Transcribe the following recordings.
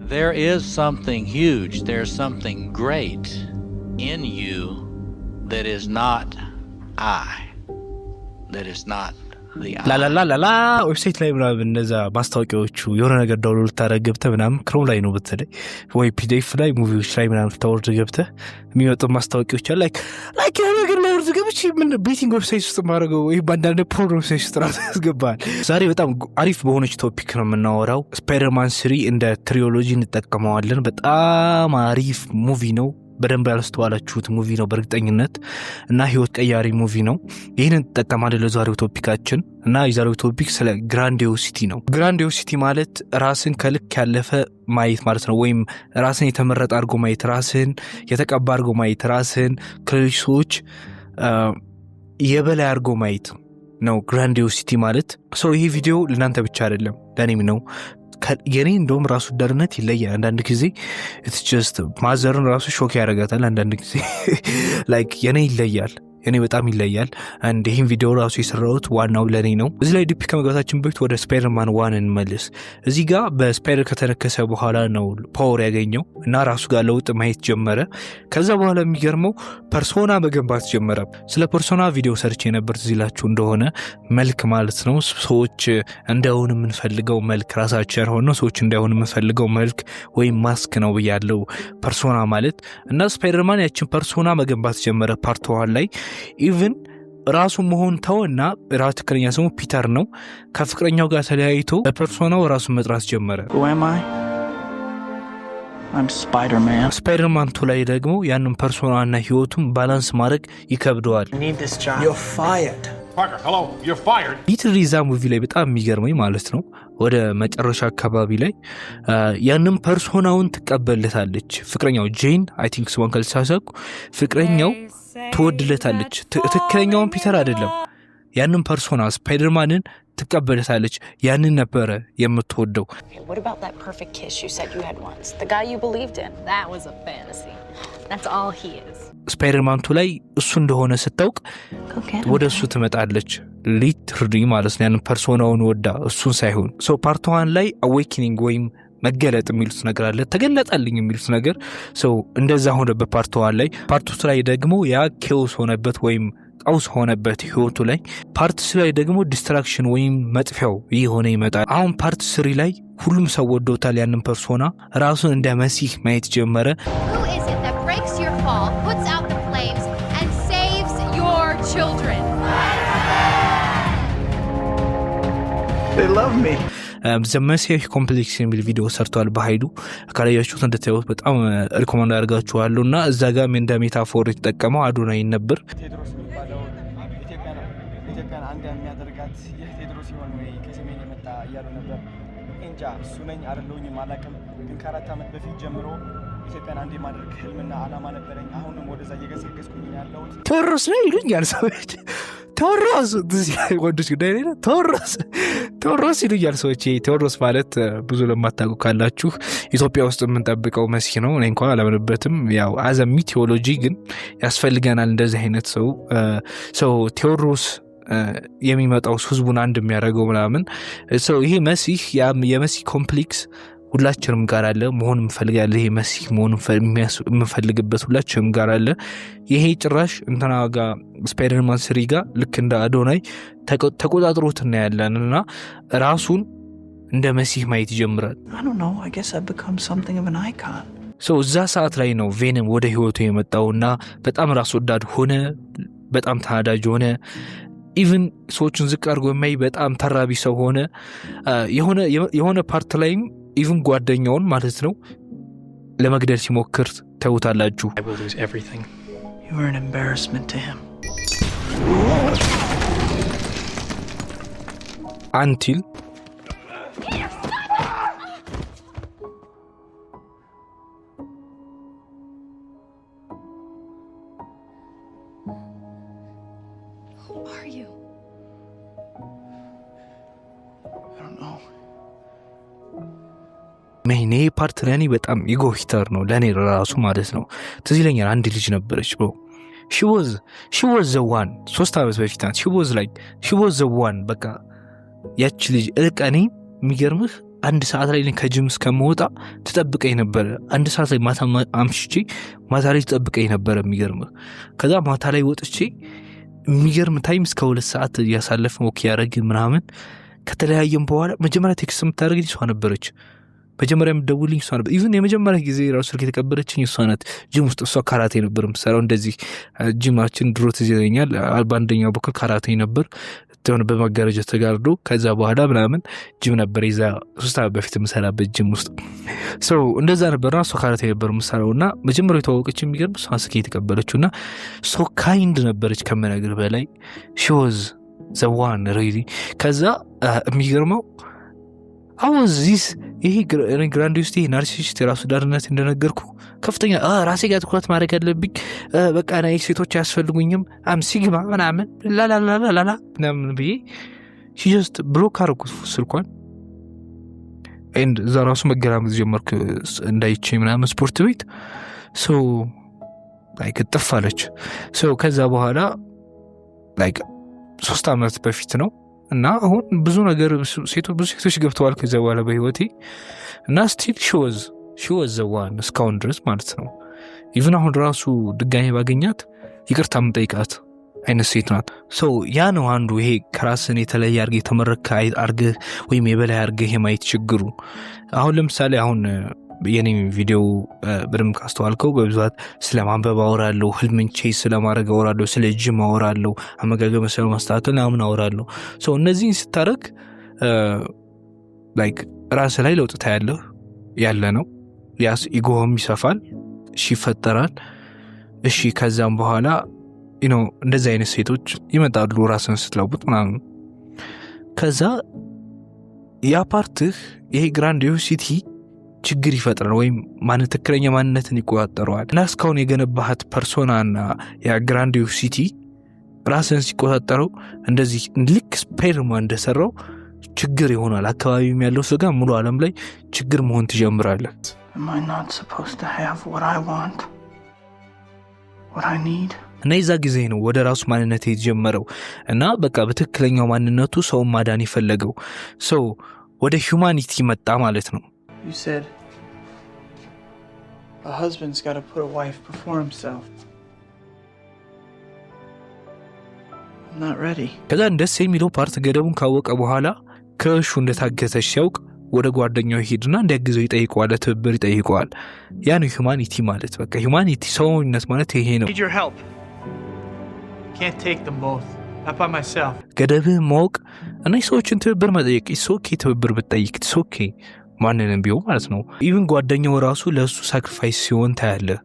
There is something huge, there's something great in you that is not I, that is not the I. ላላላላላ ዌብሳይት ላይ ምናምን እነዛ ማስታወቂያዎቹ የሆነ ነገር ዳውንሎድ ልታደርግ ገብተህ ምናምን ክሮም ላይ ነው በተለይ ወይ ፒዲኤፍ ላይ ሙቪዎች ላይ ምናምን ልታወርድ ገብተህ የሚመጡ ማስታወቂያዎች አሉ ላይክ የሆነ ነገር ላወርድ ገብቼ ምን ቤቲንግ ዌብሳይት ውስጥ ማድረገው ወይ በአንዳንድ ፕሮግራም ዌብሳይት ውስጥ ራሱ ያስገባል። ዛሬ በጣም አሪፍ በሆነች ቶፒክ ነው የምናወራው። ስፓይደርማን 3 እንደ ትሪዮሎጂ እንጠቀመዋለን። በጣም አሪፍ ሙቪ ነው። በደንብ ያስተዋላችሁት ሙቪ ነው በእርግጠኝነት እና ህይወት ቀያሪ ሙቪ ነው። ይሄንን ተጠቀማለን ለዛሬው ቶፒካችን እና የዛሬው ቶፒክ ስለ ግራንዲዮሲቲ ነው። ግራንዲዮሲቲ ማለት ራስን ከልክ ያለፈ ማየት ማለት ነው። ወይም ራስን የተመረጠ አድርጎ ማየት፣ ራስን የተቀባ አድርጎ ማየት፣ ራስን ከሌሎች ሰዎች የበላይ አድርጎ ማየት ነው ግራንዲዮሲቲ ማለት። ይሄ ቪዲዮ ለእናንተ ብቻ አይደለም ለእኔም ነው። የኔ እንደውም ራሱ ዳርነት ይለያል። አንዳንድ ጊዜ it's just ማዘርን ራሱ ሾክ ያደርጋታል። አንዳንድ ጊዜ like የኔ ይለያል፣ የኔ በጣም ይለያል። አንድ ይሄን ቪዲዮ ራሱ የሰራሁት ዋናው ለኔ ነው። እዚህ ላይ ዲፒ ከመግባታችን በፊት ወደ ስፓይደርማን 1 እንመለስ። እዚህ ጋር በስፓይደር ከተነከሰ በኋላ ነው ፓወር ያገኘው እና ራሱ ጋር ለውጥ ማየት ጀመረ። ከዛ በኋላ የሚገርመው ፐርሶና መገንባት ጀመረ። ስለ ፐርሶና ቪዲዮ ሰርቼ ነበር ትዝላችሁ እንደሆነ። መልክ ማለት ነው ሰዎች እንዳይሆኑ የምንፈልገው መልክ፣ ራሳችን ሆኖ ሰዎች እንዳይሆኑ የምንፈልገው መልክ ወይም ማስክ ነው ብያለው ፐርሶና ማለት። እና ስፓይደርማን ያችን ፐርሶና መገንባት ጀመረ ፓርት 1 ላይ። ኢቭን ራሱ መሆን ተውና ራሱ ትክክለኛ ስሙ ፒተር ነው። ከፍቅረኛው ጋር ተለያይቶ በፐርሶናው ራሱን መጥራት ጀመረ። Who am I? I'm Spider-Man. ስፓይደርማን 2 ላይ ደግሞ ያንን ፐርሶናና ህይወቱን ባላንስ ማድረግ ይከብደዋል። I need this job. You're fired. Parker, hello, you're fired. ሊትሪዛ ሙቪ ላይ በጣም የሚገርመኝ ማለት ነው ወደ መጨረሻ አካባቢ ላይ ያንን ፐርሶናውን ትቀበልለታለች ፍቅረኛው ጄን አይ ቲንክ ስዋን ካልሳሳኩ ፍቅረኛው ትወድለታለች። ትክክለኛውን ፒተር አይደለም፣ ያንን ፐርሶና ስፓይደርማንን ትቀበልለታለች። ያንን ነበረ የምትወደው። What about that perfect kiss you said you had once? The guy you believed in? That was a fantasy. That's all he is. ስፓይደርማን 2 ላይ እሱ እንደሆነ ስታውቅ ወደ እሱ ትመጣለች። ሊትሪ ማለት ነው ያንን ፐርሶናውን ወዳ እሱን ሳይሆን። ፓርት 1 ላይ አዌኪኒንግ ወይም መገለጥ የሚሉት ነገር አለ፣ ተገለጠልኝ የሚሉት ነገር እንደዛ ሆነ በፓርት 1 ላይ። ፓርት 2 ላይ ደግሞ ያ ኬኦስ ሆነበት ወይም ቀውስ ሆነበት ህይወቱ ላይ። ፓርት 3 ላይ ደግሞ ዲስትራክሽን ወይም መጥፊያው እየሆነ ይመጣል። አሁን ፓርት 3 ላይ ሁሉም ሰው ወዶታል ያንን ፐርሶና። ራሱን እንደ መሲህ ማየት ጀመረ። Who is it that breaks your fall, puts out the flames and saves your children? They love me. ዘመሲህ ኮምፕሌክስ የሚል ቪዲዮ ሰርቷል በኃይሉ። ካላያችሁት እንድታዩት በጣም ሪኮመንድ አድርጋችኋለሁ። እና እዛ ጋር እንደ ሜታፎር የተጠቀመው አዶናይ ነበር። ቴድሮስ የሚባለው ኢትዮጵያን አንድ የሚያደርጋት ይህ ቴድሮስ ሲሆን ወይ ከሰሜን የመጣ እያሉ ነበር። እንጃ እሱ ነኝ አይደለሁኝም አላውቅም። ግን ከ4 ዓመት በፊት ጀምሮ ኢትዮጵያን አንድ የማድረግ ህልምና አላማ ነበረኝ። አሁንም ወደዛ እየገሰገስኩኝ ያለሁት። ቴዎድሮስ ነው ይሉኛል ሰዎች። ቴዎድሮስ ወንዶች ጉዳይ ላይ ቴዎድሮስ ይሉኛል ሰዎች። ቴዎድሮስ ማለት ብዙ ለማታውቁ ካላችሁ ኢትዮጵያ ውስጥ የምንጠብቀው መሲህ ነው። እኔ እንኳን አላምንበትም። ያው አዘሚ ቴዎሎጂ ግን ያስፈልገናል እንደዚህ አይነት ሰው ቴዎድሮስ የሚመጣው ህዝቡን አንድ የሚያደርገው ምናምን ይሄ መሲህ የመሲህ ኮምፕሌክስ ሁላችንም ጋር አለ። መሆን እንፈልጋለን። ይሄ መሲህ መሆን እንፈልግበት ሁላችንም ጋር አለ። ይሄ ጭራሽ እንትና ጋር ስፓይደርማን 3 ጋር ልክ እንደ አዶናይ ተቆጣጥሮት እናያለንና ራሱን እንደ መሲህ ማየት ይጀምራል። I don't know. I guess I've become something of an icon. እዛ ሰዓት ላይ ነው ቬነም ወደ ህይወቱ የመጣውና በጣም ራስ ወዳድ ሆነ። በጣም ተናዳጅ ሆነ። ኢቭን ሰዎችን ዝቅ አድርጎ የማይ በጣም ተራቢ ሰው ሆነ። የሆነ ፓርት ላይም ኢቭን ጓደኛውን ማለት ነው ለመግደል ሲሞክር ተውታላችሁ። I will lose everything. You are an embarrassment to him. Until Who are you? I don't know. መይኔ ፓርት ለኔ በጣም ኢጎ ሂተር ነው ለኔ ራሱ ማለት ነው። ትዝ ይለኛል አንድ ልጅ ነበረች ብሎ she was the one 3 ዓመት በፊት she was the one በቃ ያቺ ልጅ እኔ የሚገርምህ አንድ ሰዓት ላይ ከጅም እስከመውጣ ተጠብቀኝ ነበር። አንድ ሰዓት ላይ ማታ አምሽቼ ማታ ላይ ተጠብቀኝ ነበር የሚገርም። ከዛ ማታ ላይ ወጥቼ የሚገርም ታይም እስከ 2 ሰዓት ያሳለፈ ወክ ያረግ ምናምን ከተለያየም በኋላ መጀመሪያ ቴክስት የምታደርግልኝ እሷ ነበረች። መጀመሪያ የምትደውልልኝ እሷ ነበር። ኢቭን የመጀመሪያ ጊዜ ራሱ ስልክ የተቀበለችኝ እሷ ናት። ጂም ውስጥ እሷ ካራቴ ነበር የምትሰራው። እንደዚህ ጂማችን ድሮ ትዝ ይለኛል። በአንደኛው በኩል ካራቴ ነበር ሆነ በመጋረጃ ተጋርዶ ከዛ በኋላ ምናምን ጂም ነበር ይዛ 3 ዓመት በፊት የምሰራበት ጂም ውስጥ ሰው እንደዛ ነበርና እሷ ካራቴ ነበር የምሰራውና መጀመሪያ የተዋወቀች የሚገርም እሷ ስልክ የተቀበለችውና ሶ ካይንድ ነበረች ከመነግር በላይ she was the one really። ከዛ የሚገርመው አውዚስ ይሄ ግራንዲዮሲቲ ናርሲሲስት የራሱ ዳርነት እንደነገርኩ ከፍተኛ ራሴ ጋር ትኩረት ማድረግ ያለብኝ በቃ ናይ ሴቶች አያስፈልጉኝም አም ሲግማ ምናምን ላላላላላ ምናምን ብዬ ጀስት ብሎክ አደረኩት ስልኳን። እዛ ራሱ መገራመት ጀመርኩ እንዳይቼ ምናምን ስፖርት ቤት ሶ ላይክ ጠፋለች። ሶ ከዛ በኋላ ላይክ 3 ዓመት በፊት ነው እና አሁን ብዙ ነገር ብዙ ሴቶች ገብተዋል ከዛ በኋላ በህይወቴ እና ስቲል she was the one እስካሁን ድረስ ማለት ነው። ኢቭን አሁን ራሱ ድጋሜ ባገኛት ይቅርታ የምጠይቃት አይነት ሴት ናት። ሶ ያ ነው አንዱ ይሄ ከራስን የተለየ አርገህ የተመረከ አርገህ ወይም የበላይ አርገህ የማየት ችግሩ። አሁን ለምሳሌ አሁን የኔ ቪዲዮ በደም ካስተዋልከው በብዛት ስለ ማንበብ አወራለሁ፣ ህልምን ቼስ ስለማድረግ አወራለሁ፣ ስለ ጂም አወራለሁ፣ አመጋገብ ስለማስተካከል ምናምን አወራለሁ። ሶ እነዚህን ስታረግ ላይክ ራስ ላይ ለውጥ ታያለህ ያለ ነው። ያስ ኢጎም ይሰፋል፣ እሺ ይፈጠራል። እሺ ከዛም በኋላ እንደዚህ አይነት ሴቶች ይመጣሉ ራስን ስትለውጥ ምናምን። ከዛ ያ ፓርትህ ይሄ ግራንዲዮሲቲ ችግር ይፈጥራል ወይም ትክክለኛ ማንነትን ይቆጣጠረዋል። እና እስካሁን የገነባሃት ፐርሶናና ያ ግራንዲዮሲቲ ራስን ሲቆጣጠረው እንደዚህ ልክ ስፓይደርማን እንደሰራው ችግር ይሆናል። አካባቢም ያለው ሰው ጋር ሙሉ ዓለም ላይ ችግር መሆን ትጀምራለህ። Am I not supposed to have what I want? What I need? እና የዛ ጊዜ ነው ወደ ራሱ ማንነት የተጀመረው እና በቃ በትክክለኛው ማንነቱ ሰው ማዳን ይፈለገው ሰው ወደ ሂዩማኒቲ መጣ ማለት ነው። You said a husband's got to put a wife before himself. I'm not ready. ከዛ እንደስ የሚለው ፓርት ገደቡን ካወቀ በኋላ ከእሹ እንደታገተች ሲያውቅ ወደ ጓደኛው ሄድና እንዲያግዘው ይጠይቀዋል፣ ትብብር ይጠይቀዋል። ያ ነው ሂዩማኒቲ ማለት። በቃ ሂዩማኒቲ ሰውነት ማለት ይሄ ነው። Need your help. Can't take them both. Not by myself. ገደብህ ማወቅ እና ሰዎችን ትብብር መጠየቅ። ኦኬ ትብብር ብትጠይቅ ኦኬ ማንንም ቢሆን ማለት ነው። ኢቭን ጓደኛው ራሱ ለሱ ሳክሪፋይስ ሲሆን ታያለህ።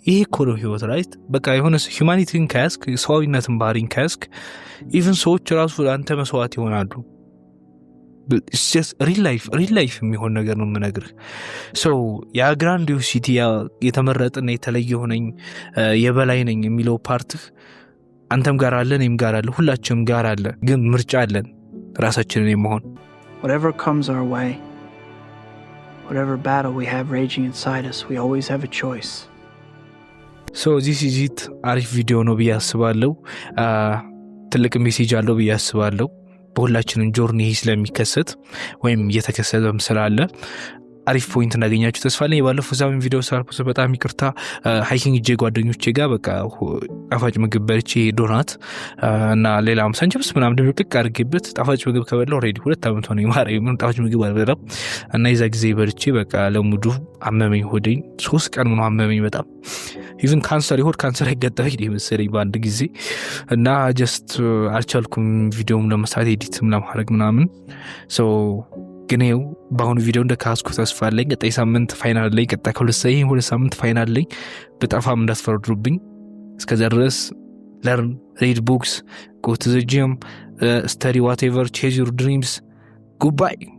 ይሄ እኮ ነው ህይወት ራይት። በቃ የሆነ ሂዩማኒቲን ካስክ ሰዋዊነትን ባህሪን ካስክ ኢቭን ሰዎች ራሱ ለአንተ መስዋዕት ይሆናሉ። it's just real life የሚሆን ነገር ነው የምነግርህ። ሶ ያ ግራንዲዮሲቲ የተመረጠና የተለየ ሆነኝ የበላይ ነኝ የሚለው ፓርትህ አንተም ጋር አለ፣ እኔም ጋር አለ፣ ሁላችንም ጋር አለ። ግን ምርጫ አለን ራሳችንን የመሆን። Whatever comes our way, whatever battle we have raging inside us, we always have a choice. So this is it። አሪፍ ቪዲዮ ነው ብዬ አስባለሁ። ትልቅ ሜሴጅ አለው ብዬ አስባለሁ። በሁላችንም ጆርኒ ስለሚከሰት ወይም እየተከሰተም ስላለ አሪፍ ፖይንት እንዳገኛችሁ ተስፋ አለኝ። ባለፈው ዛሬም ቪዲዮ ስላልኩት በጣም ይቅርታ። ሃይኪንግ ጄ ጓደኞቼ ጋር በቃ ጣፋጭ ምግብ በልቼ ዶናት እና ሌላም ሳንቺፕስ ምናምን ድብልቅ አድርጌበት ጣፋጭ ምግብ ከበላሁ ኦልሬዲ 2 ዓመት ሆነኝ። ማርያም ጣፋጭ ምግብ አልበላም እና የዛ ጊዜ በልቼ በቃ ለሙዱ አመመኝ፣ ሆዴን 3 ቀን ምናምን አመመኝ በጣም። ኢቭን ካንሰር ይሆድ ካንሰር ያጋጠመኝ መሰለኝ በአንድ ጊዜ እና ጀስት አልቻልኩም ቪዲዮም ለመስራት ኤዲትም ለማድረግ ምናምን። ሶ ግን ይኸው በአሁኑ ቪዲዮ እንደካስኩ ተስፋ አለኝ። ቀጣይ ሳምንት ፋይናል ላይ ቀጣይ ሁለት ሳምንት ፋይናል ላይ በጣፋም እንዳትፈርዱብኝ። እስከዛ ድረስ learn, read books, go to the gym, study whatever, chase your dreams. Goodbye.